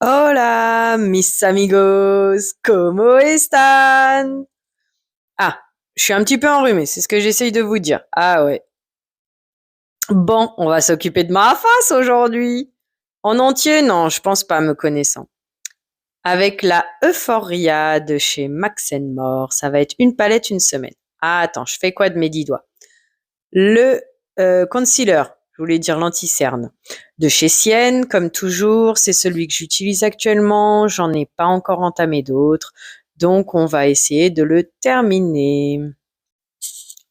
Hola, mis amigos, ¿cómo están? Ah, je suis un petit peu enrhumée, c'est ce que j'essaye de vous dire. Ah ouais. Bon, on va s'occuper de ma face aujourd'hui. En entier, non, je pense pas, me connaissant. Avec la Euphoria de chez Max More, ça va être une palette une semaine. Ah, attends, je fais quoi de mes 10 doigts? Le concealer, je voulais dire l'anti-cerne, de chez Sienne, comme toujours, c'est celui que j'utilise actuellement. J'en ai pas encore entamé d'autres, donc on va essayer de le terminer.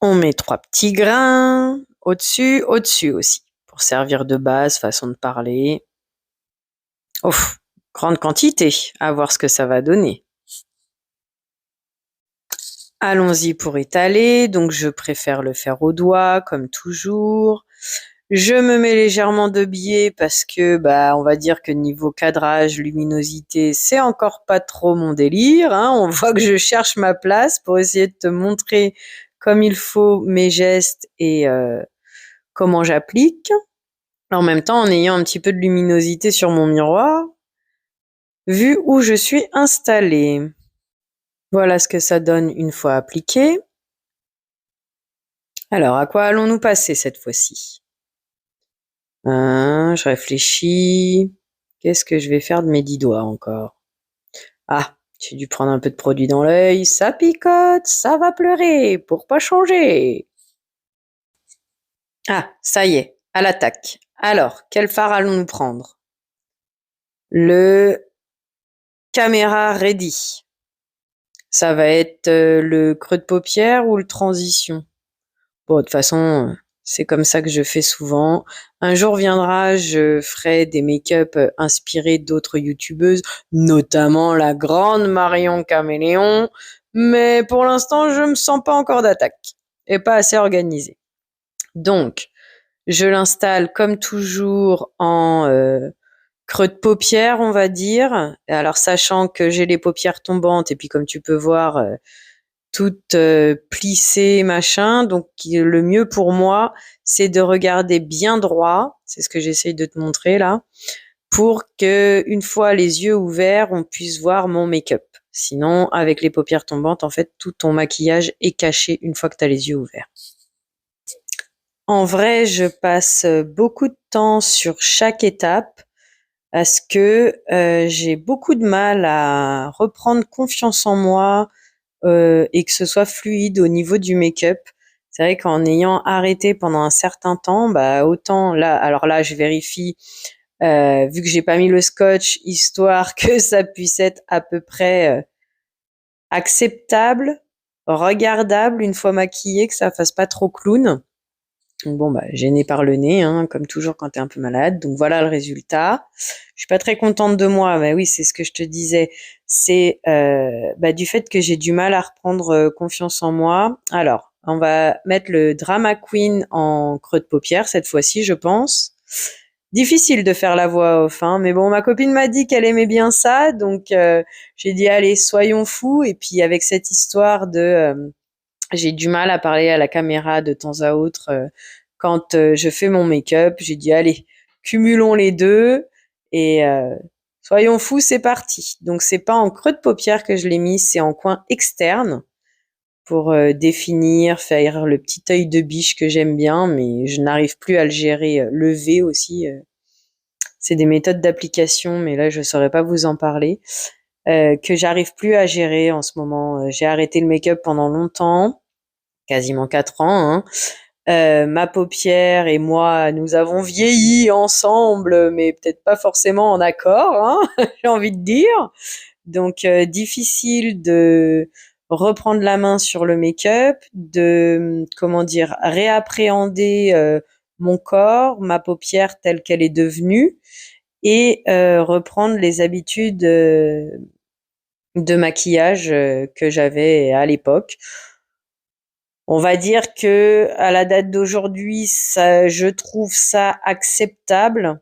On met 3 petits grains au-dessus aussi, pour servir de base, façon de parler. Ouf, grande quantité, à voir ce que ça va donner. Allons-y pour étaler, donc je préfère le faire au doigt, comme toujours. Je me mets légèrement de biais parce que, on va dire que niveau cadrage, luminosité, c'est encore pas trop mon délire, hein. On voit que je cherche ma place pour essayer de te montrer comme il faut mes gestes et comment j'applique. En même temps, en ayant un petit peu de luminosité sur mon miroir, vu où je suis installée. Voilà ce que ça donne une fois appliqué. Alors, à quoi allons-nous passer cette fois-ci? Je réfléchis. Qu'est-ce que je vais faire de mes 10 doigts encore? Ah, j'ai dû prendre un peu de produit dans l'œil. Ça picote, ça va pleurer. Pour pas changer. Ah, ça y est, à l'attaque. Alors, quel phare allons-nous prendre? Le Caméra Ready. Ça va être le creux de paupière ou le transition? Bon, de toute façon, c'est comme ça que je fais souvent. Un jour viendra, je ferai des make-up inspirés d'autres youtubeuses, notamment la grande Marion Caméléon. Mais pour l'instant, je me sens pas encore d'attaque et pas assez organisée. Donc, je l'installe comme toujours en creux de paupière, on va dire. Alors, sachant que j'ai les paupières tombantes et puis comme tu peux voir, toutes plissées, machin. Donc le mieux pour moi, c'est de regarder bien droit. C'est ce que j'essaye de te montrer là, pour que une fois les yeux ouverts, on puisse voir mon make-up. Sinon, avec les paupières tombantes, en fait, tout ton maquillage est caché une fois que tu as les yeux ouverts. En vrai, je passe beaucoup de temps sur chaque étape parce que j'ai beaucoup de mal à reprendre confiance en moi, et que ce soit fluide au niveau du make-up. C'est vrai qu'en ayant arrêté pendant un certain temps, autant là, alors là, je vérifie, vu que j'ai pas mis le scotch, histoire que ça puisse être à peu près acceptable, regardable une fois maquillé, que ça fasse pas trop clown. Donc bon, gêné par le nez, hein, comme toujours quand t'es un peu malade. Donc voilà le résultat. Je suis pas très contente de moi, mais oui, c'est ce que je te disais. C'est du fait que j'ai du mal à reprendre confiance en moi. Alors, on va mettre le Drama Queen en creux de paupière cette fois-ci, je pense. Difficile de faire la voix off, hein, mais bon, ma copine m'a dit qu'elle aimait bien ça, donc j'ai dit allez, soyons fous. Et puis avec cette histoire de j'ai du mal à parler à la caméra de temps à autre quand je fais mon make-up. J'ai dit allez, cumulons les deux et soyons fous, c'est parti. Donc c'est pas en creux de paupière que je l'ai mis, c'est en coin externe pour définir, faire le petit œil de biche que j'aime bien, mais je n'arrive plus à le gérer. Lever aussi, c'est des méthodes d'application, mais là je saurais pas vous en parler. Que j'arrive plus à gérer en ce moment. J'ai arrêté le make-up pendant longtemps, quasiment 4 ans, hein. Ma paupière et moi, nous avons vieilli ensemble, mais peut-être pas forcément en accord, hein, j'ai envie de dire. Donc difficile de reprendre la main sur le make-up, de comment dire, réappréhender mon corps, ma paupière telle qu'elle est devenue, et reprendre les habitudes de maquillage que j'avais à l'époque. On va dire que à la date d'aujourd'hui, ça, je trouve ça acceptable.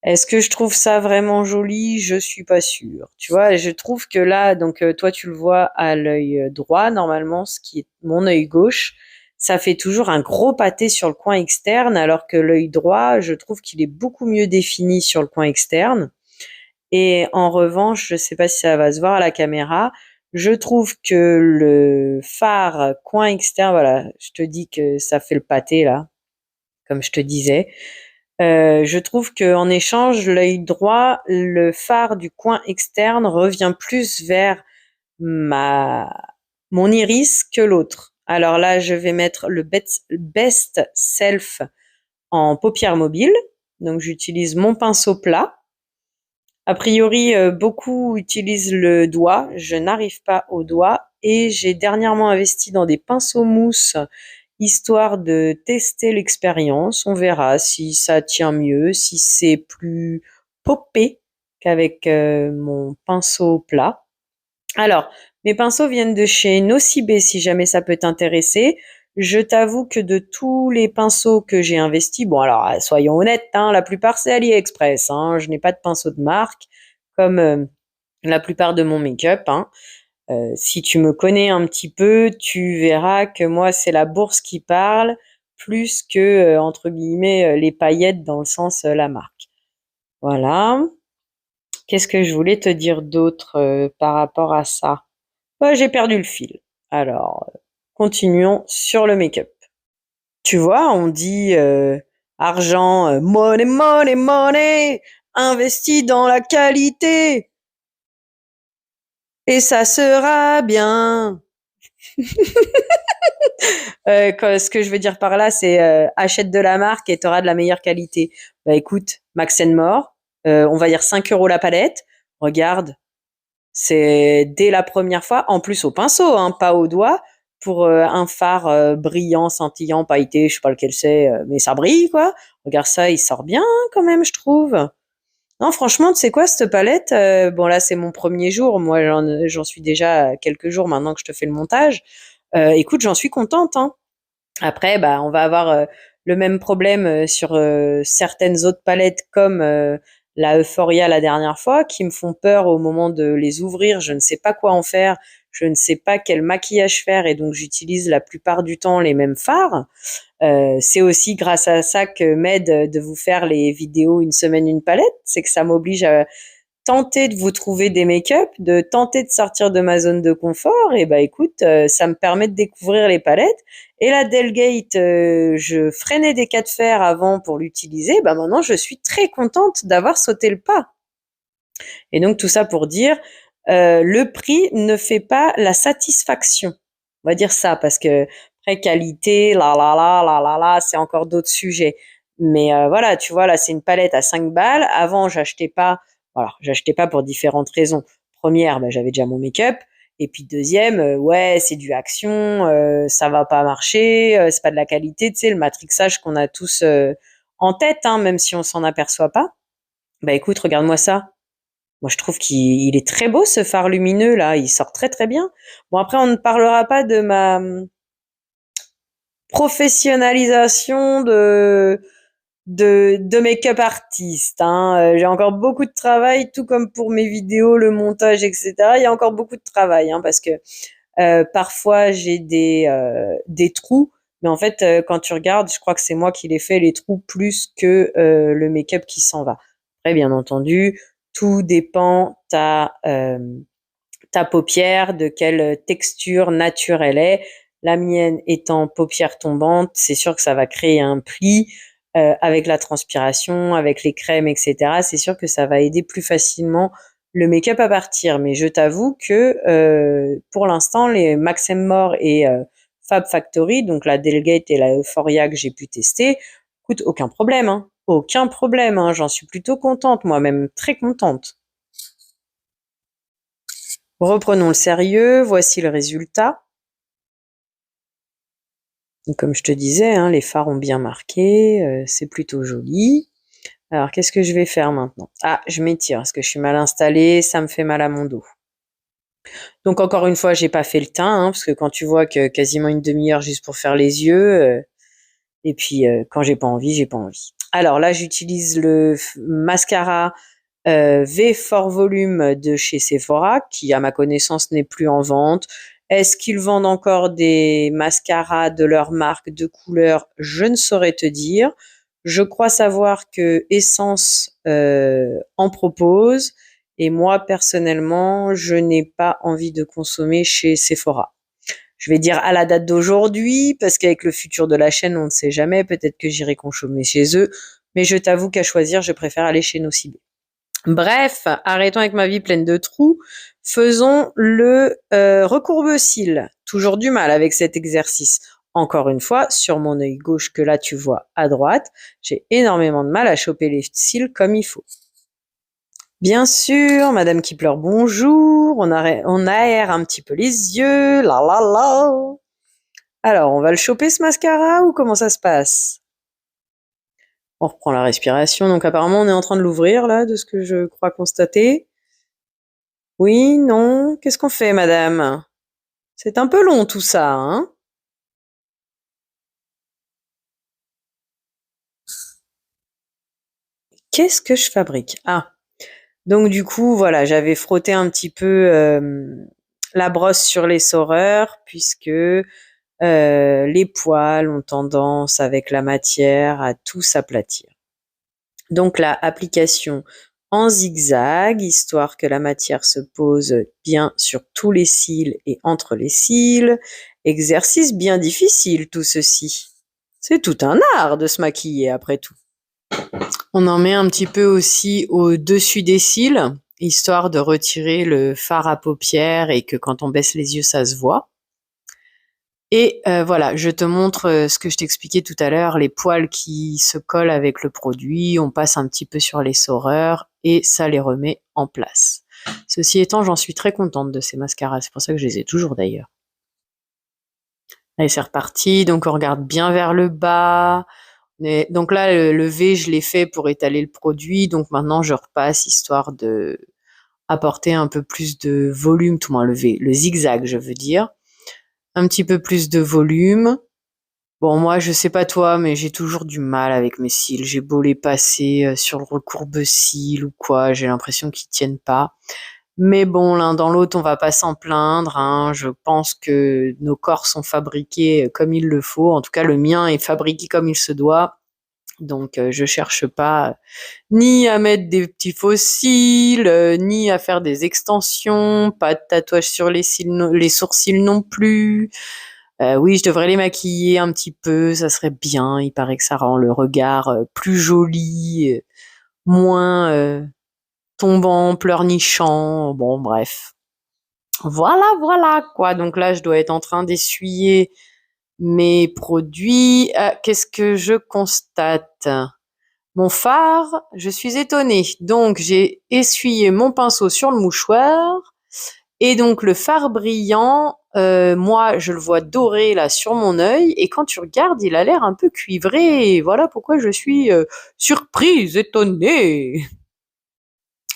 Est-ce que je trouve ça vraiment joli? Je suis pas sûre. Tu vois, je trouve que là, donc toi tu le vois à l'œil droit normalement, ce qui est mon œil gauche, ça fait toujours un gros pâté sur le coin externe, alors que l'œil droit, je trouve qu'il est beaucoup mieux défini sur le coin externe. Et en revanche, je sais pas si ça va se voir à la caméra, je trouve que le phare coin externe, voilà, je te dis que ça fait le pâté là, comme je te disais. Je trouve que en échange, l'œil droit, le phare du coin externe revient plus vers ma mon iris que l'autre. Alors là, je vais mettre le Best Self en paupières mobiles. Donc j'utilise mon pinceau plat. A priori, beaucoup utilisent le doigt. Je n'arrive pas au doigt et j'ai dernièrement investi dans des pinceaux mousse histoire de tester l'expérience. On verra si ça tient mieux, si c'est plus popé qu'avec mon pinceau plat. Alors, mes pinceaux viennent de chez Nocibé, si jamais ça peut t'intéresser. Je t'avoue que de tous les pinceaux que j'ai investis, bon alors soyons honnêtes, hein, la plupart c'est AliExpress. Hein, je n'ai pas de pinceau de marque comme la plupart de mon make-up. Hein. Si tu me connais un petit peu, tu verras que moi c'est la bourse qui parle plus que entre guillemets les paillettes dans le sens la marque. Voilà. Qu'est-ce que je voulais te dire d'autre par rapport à ça? J'ai perdu le fil. Alors, continuons sur le make-up. Tu vois, on dit argent, money, money, money, investi dans la qualité, et ça sera bien. Ce que je veux dire par là, c'est achète de la marque et tu auras de la meilleure qualité. Bah écoute, Max More, on va dire 5 euros la palette. Regarde, c'est dès la première fois, en plus au pinceau, hein, pas au doigt, pour un fard brillant, scintillant, pailleté, je sais pas lequel c'est, mais ça brille quoi. Regarde ça, il sort bien quand même, je trouve. Non, franchement, tu sais quoi, cette palette, bon là c'est mon premier jour, moi j'en suis déjà à quelques jours maintenant que je te fais le montage. Écoute, j'en suis contente. Hein. Après, bah, on va avoir le même problème sur certaines autres palettes comme la Euphoria la dernière fois, qui me font peur au moment de les ouvrir. Je ne sais pas quoi en faire, je ne sais pas quel maquillage faire, et donc j'utilise la plupart du temps les mêmes fards. C'est aussi grâce à ça que m'aide de vous faire les vidéos une semaine une palette, c'est que ça m'oblige à tenter de vous trouver des make-up, de tenter de sortir de ma zone de confort. Et bah écoute, ça me permet de découvrir les palettes. Et la Delgate, je freinais des cas de fer avant pour l'utiliser. Bah maintenant, je suis très contente d'avoir sauté le pas. Et donc tout ça pour dire, le prix ne fait pas la satisfaction. On va dire ça parce que après qualité, c'est encore d'autres sujets. Mais voilà, tu vois, là c'est une palette à 5 balles. Avant, j'achetais pas pour différentes raisons. Première, bah, j'avais déjà mon make-up. Et puis deuxième, ouais, c'est du action, ça va pas marcher, c'est pas de la qualité, tu sais, le matrixage qu'on a tous en tête, hein, même si on s'en aperçoit pas. Bah écoute, regarde-moi ça. Moi, je trouve qu'il est très beau ce phare lumineux là, il sort très très bien. Bon après, on ne parlera pas de ma professionnalisation de make-up artiste. Hein. J'ai encore beaucoup de travail, tout comme pour mes vidéos, le montage, etc. Il y a encore beaucoup de travail hein, parce que parfois j'ai des trous, mais en fait, quand tu regardes, je crois que c'est moi qui les fais les trous plus que le make-up qui s'en va. Après, bien entendu, tout dépend ta paupière, de quelle texture nature elle est. La mienne étant paupière tombante, c'est sûr que ça va créer un pli avec la transpiration, avec les crèmes, etc. C'est sûr que ça va aider plus facilement le make-up à partir. Mais je t'avoue que pour l'instant, les Max More et Fab Factory, donc la Delgate et la Euphoria que j'ai pu tester, écoute, aucun problème. Hein. Aucun problème. Hein. J'en suis plutôt contente, moi-même très contente. Reprenons le sérieux, voici le résultat. Comme je te disais, hein, les fards ont bien marqué, c'est plutôt joli. Alors, qu'est-ce que je vais faire maintenant? Ah, je m'étire parce que je suis mal installée, ça me fait mal à mon dos. Donc encore une fois, j'ai pas fait le teint, hein, parce que quand tu vois que quasiment une demi-heure juste pour faire les yeux, et puis quand j'ai pas envie, j'ai pas envie. Alors là, j'utilise le mascara V Fort Volume de chez Sephora, qui à ma connaissance n'est plus en vente. Est-ce qu'ils vendent encore des mascaras de leur marque de couleur? Je ne saurais te dire. Je crois savoir que Essence en propose Et moi, personnellement, je n'ai pas envie de consommer chez Sephora. Je vais dire à la date d'aujourd'hui, parce qu'avec le futur de la chaîne, on ne sait jamais, peut-être que j'irai consommer chez eux, mais je t'avoue qu'à choisir, je préfère aller chez Nocibé. Bref, arrêtons avec ma vie pleine de trous. Faisons le recourbe-cils. Toujours du mal avec cet exercice. Encore une fois, sur mon œil gauche que là tu vois à droite, j'ai énormément de mal à choper les cils comme il faut. Bien sûr, Madame qui pleure, bonjour. On aère un petit peu les yeux. La la la. Alors, on va le choper ce mascara ou comment ça se passe? On reprend la respiration. Donc apparemment, on est en train de l'ouvrir là, de ce que je crois constater. Oui, non, qu'est-ce qu'on fait, madame? C'est un peu long tout ça, hein? Qu'est-ce que je fabrique? Ah, donc du coup, voilà, j'avais frotté un petit peu la brosse sur l'essoreur, puisque les poils ont tendance, avec la matière, à tout s'aplatir. Donc la application en zigzag, histoire que la matière se pose bien sur tous les cils et entre les cils. Exercice bien difficile tout ceci. C'est tout un art de se maquiller après tout. On en met un petit peu aussi au-dessus des cils, histoire de retirer le fard à paupières et que quand on baisse les yeux, ça se voit. Et voilà, je te montre ce que je t'expliquais tout à l'heure, les poils qui se collent avec le produit, on passe un petit peu sur l'essoreur et ça les remet en place. Ceci étant, j'en suis très contente de ces mascaras, c'est pour ça que je les ai toujours d'ailleurs. Allez, c'est reparti, donc on regarde bien vers le bas. Donc là, le V, je l'ai fait pour étaler le produit, donc maintenant je repasse histoire de apporter un peu plus de volume, tout moins le V, le zigzag je veux dire. Un petit peu plus de volume. Bon, moi, je sais pas toi, mais j'ai toujours du mal avec mes cils. J'ai beau les passer sur le recourbe-cils ou quoi, j'ai l'impression qu'ils tiennent pas. Mais bon, l'un dans l'autre, on va pas s'en plaindre, hein. Je pense que nos corps sont fabriqués comme il le faut. En tout cas, le mien est fabriqué comme il se doit. Donc, je cherche pas ni à mettre des petits faux cils, ni à faire des extensions, pas de tatouage sur les cils, les sourcils non plus. Oui, je devrais les maquiller un petit peu, ça serait bien. Il paraît que ça rend le regard plus joli, moins tombant, pleurnichant. Bon, bref. Voilà, voilà, quoi. Donc là, je dois être en train d'essuyer mes produits. Qu'est-ce que je constate? Mon fard, je suis étonnée. Donc, j'ai essuyé mon pinceau sur le mouchoir. Et donc le fard brillant, moi je le vois doré là sur mon œil et quand tu regardes, il a l'air un peu cuivré. Et voilà pourquoi je suis surprise, étonnée.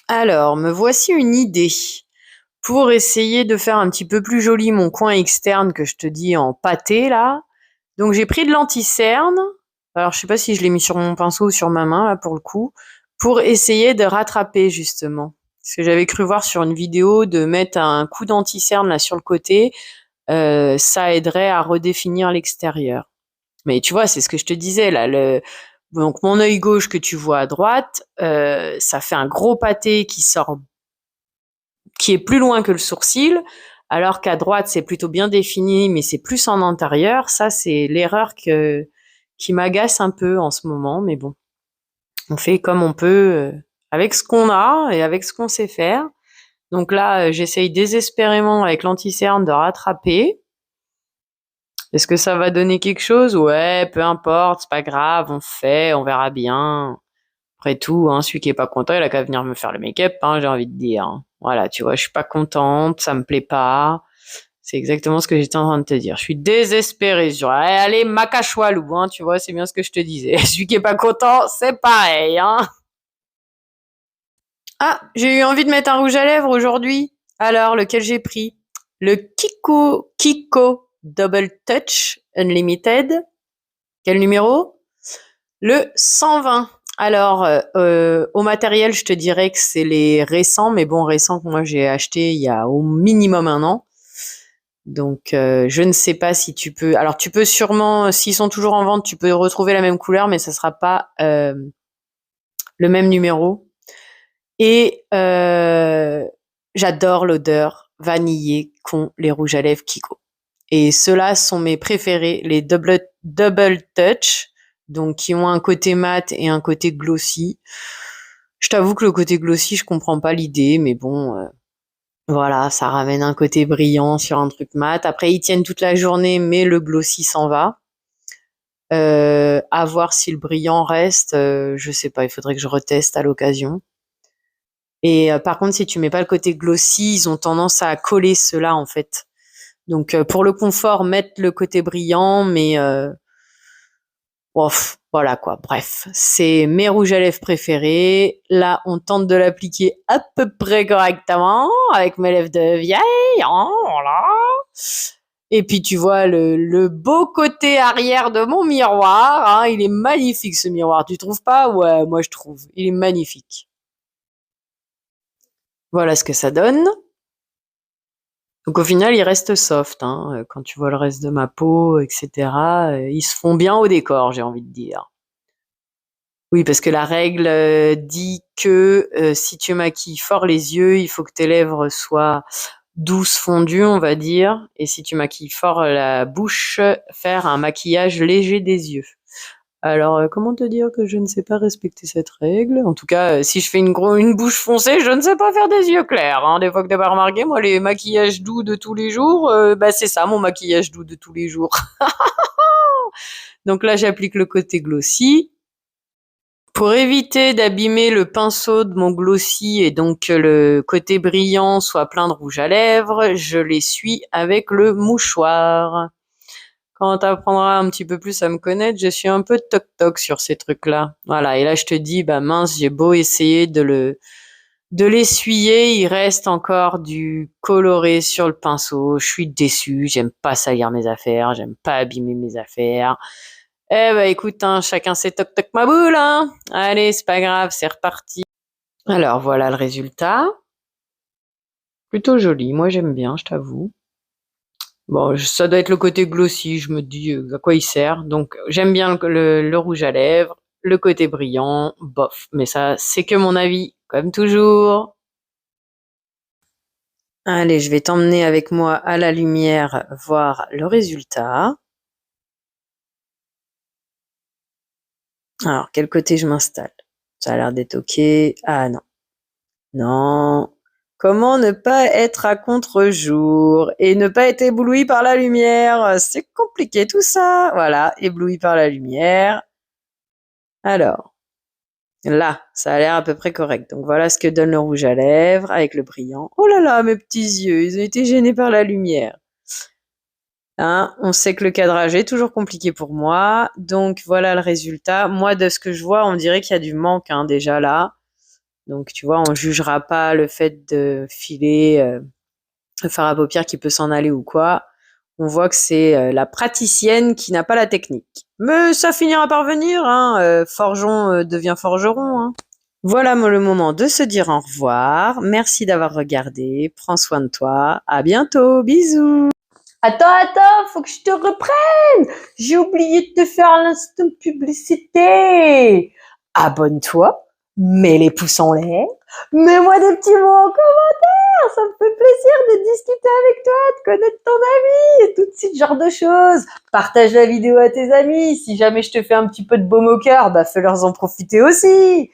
Alors, me voici une idée pour essayer de faire un petit peu plus joli mon coin externe que je te dis en pâté là. Donc j'ai pris de l'anti-cerne. Alors je sais pas si je l'ai mis sur mon pinceau ou sur ma main là pour le coup, pour essayer de rattraper justement. Parce que j'avais cru voir sur une vidéo de mettre un coup d'anti-cerne là sur le côté, ça aiderait à redéfinir l'extérieur. Mais tu vois, c'est ce que je te disais là. Donc mon œil gauche que tu vois à droite, ça fait un gros pâté qui sort, qui est plus loin que le sourcil, alors qu'à droite c'est plutôt bien défini, mais c'est plus en intérieur. Ça c'est l'erreur qui m'agace un peu en ce moment, mais bon, on fait comme on peut avec ce qu'on a et avec ce qu'on sait faire. Donc là, j'essaye désespérément avec l'anti-cerne de rattraper. Est-ce que ça va donner quelque chose? Ouais, peu importe, c'est pas grave, on fait, on verra bien. Après tout, hein, celui qui est pas content, il a qu'à venir me faire le make-up, hein, j'ai envie de dire. Voilà, tu vois, je suis pas contente, ça me plaît pas. C'est exactement ce que j'étais en train de te dire. Je suis désespérée. Je dirais, allez, Macachoualou, hein, tu vois, c'est bien ce que je te disais. Celui qui est pas content, c'est pareil, hein. Ah, j'ai eu envie de mettre un rouge à lèvres aujourd'hui. Alors, lequel j'ai pris? Le Kiko Double Touch Unlimited. Quel numéro? Le 120. Alors, au matériel, je te dirais que c'est les récents, mais bon, récents que moi j'ai acheté il y a au minimum un an. Donc, je ne sais pas si tu peux. Alors, tu peux sûrement, s'ils sont toujours en vente, tu peux retrouver la même couleur, mais ça sera pas le même numéro. Et j'adore l'odeur vanillée qu'ont les rouges à lèvres Kiko. Et ceux-là sont mes préférés, les double touch, donc qui ont un côté mat et un côté glossy. Je t'avoue que le côté glossy, je comprends pas l'idée, mais bon, voilà, ça ramène un côté brillant sur un truc mat. Après, ils tiennent toute la journée, mais le glossy s'en va. À voir si le brillant reste, je sais pas, il faudrait que je reteste à l'occasion. Et par contre, si tu mets pas le côté glossy, ils ont tendance à coller ceux-là en fait. Donc pour le confort, mettre le côté brillant, mais voilà quoi. Bref, c'est mes rouges à lèvres préférés. Là, on tente de l'appliquer à peu près correctement avec mes lèvres de vieille. Oh, voilà. Et puis tu vois le beau côté arrière de mon miroir. Hein, il est magnifique ce miroir. Tu trouves pas? Ouais, moi je trouve. Il est magnifique. Voilà ce que ça donne. Donc au final, ils restent soft, hein, quand tu vois le reste de ma peau, etc. Ils se font bien au décor, j'ai envie de dire. Oui, parce que la règle dit que si tu maquilles fort les yeux, il faut que tes lèvres soient douces fondues, on va dire. Et si tu maquilles fort la bouche, faire un maquillage léger des yeux. Alors, comment te dire que je ne sais pas respecter cette règle? En tout cas, si je fais une bouche foncée, je ne sais pas faire des yeux clairs. Hein. Des fois que t'as pas remarqué, moi, les maquillages doux de tous les jours, c'est ça, mon maquillage doux de tous les jours. Donc là, j'applique le côté glossy. Pour éviter d'abîmer le pinceau de mon glossy et donc que le côté brillant soit plein de rouge à lèvres, je l'essuie avec le mouchoir. Quand tu apprendras un petit peu plus à me connaître, je suis un peu toc-toc sur ces trucs-là. Voilà, et là je te dis, bah mince, j'ai beau essayer de l'essuyer, il reste encore du coloré sur le pinceau. Je suis déçue, j'aime pas salir mes affaires, j'aime pas abîmer mes affaires. Eh ben écoute, hein, chacun ses toc-toc ma boule, hein. Allez, c'est pas grave, c'est reparti. Alors voilà le résultat. Plutôt joli, moi j'aime bien, je t'avoue. Bon, ça doit être le côté glossy, je me dis à quoi il sert. Donc j'aime bien le rouge à lèvres, le côté brillant, bof. Mais ça, c'est que mon avis, comme toujours. Allez, je vais t'emmener avec moi à la lumière voir le résultat. Alors, quel côté je m'installe? Ça a l'air d'être ok. Ah non. Non. Comment ne pas être à contre-jour et ne pas être ébloui par la lumière? C'est compliqué tout ça. Voilà, ébloui par la lumière. Alors, là, ça a l'air à peu près correct. Donc voilà ce que donne le rouge à lèvres avec le brillant. Oh là là, mes petits yeux, ils ont été gênés par la lumière. Hein, on sait que le cadrage est toujours compliqué pour moi. Donc voilà le résultat. Moi, de ce que je vois, on dirait qu'il y a du manque hein, déjà là. Donc tu vois, on jugera pas le fait de filer le fard à paupières qui peut s'en aller ou quoi. On voit que c'est la praticienne qui n'a pas la technique. Mais ça finira par venir, hein. Forgeron devient forgeron. Hein. Voilà le moment de se dire au revoir. Merci d'avoir regardé. Prends soin de toi. À bientôt. Bisous. Attends, faut que je te reprenne. J'ai oublié de te faire l'instant publicité. Abonne-toi, mets les pouces en l'air, mets-moi des petits mots en commentaire. Ça me fait plaisir de discuter avec toi, de connaître ton ami et tout ce genre de choses. Partage la vidéo à tes amis. Si jamais je te fais un petit peu de baume au cœur, bah fais-leur en profiter aussi.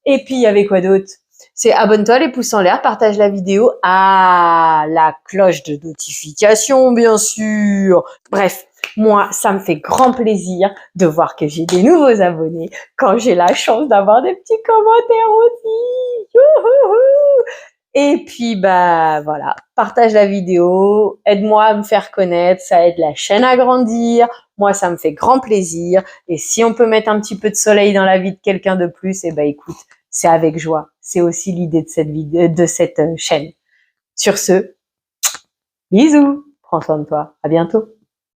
Et puis, il y avait quoi d'autre? C'est abonne-toi, les pouces en l'air, partage la vidéo. Ah, la cloche de notification, bien sûr. Bref, moi, ça me fait grand plaisir de voir que j'ai des nouveaux abonnés quand j'ai la chance d'avoir des petits commentaires aussi. Youhouhou. Et puis, bah voilà, partage la vidéo, aide-moi à me faire connaître, ça aide la chaîne à grandir. Moi, ça me fait grand plaisir. Et si on peut mettre un petit peu de soleil dans la vie de quelqu'un de plus, eh ben écoute, c'est avec joie. C'est aussi l'idée de cette vidéo, de cette chaîne. Sur ce, bisous, prends soin de toi, à bientôt.